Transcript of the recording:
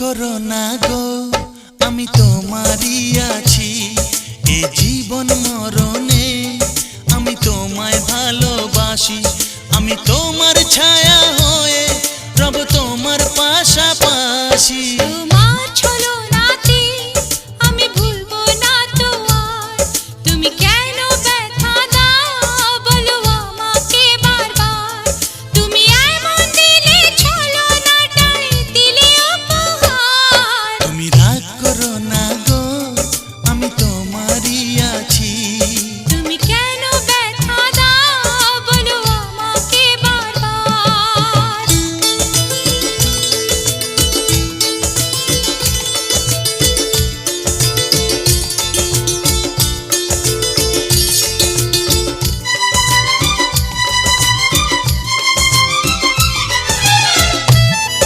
করো না গো, আমি তোমারই আছি। এ জীবন মরণে আমি তোমায় ভালোবাসি। আমি তোমার ছায়া হয়ে রব তোমার পাশাপাশি।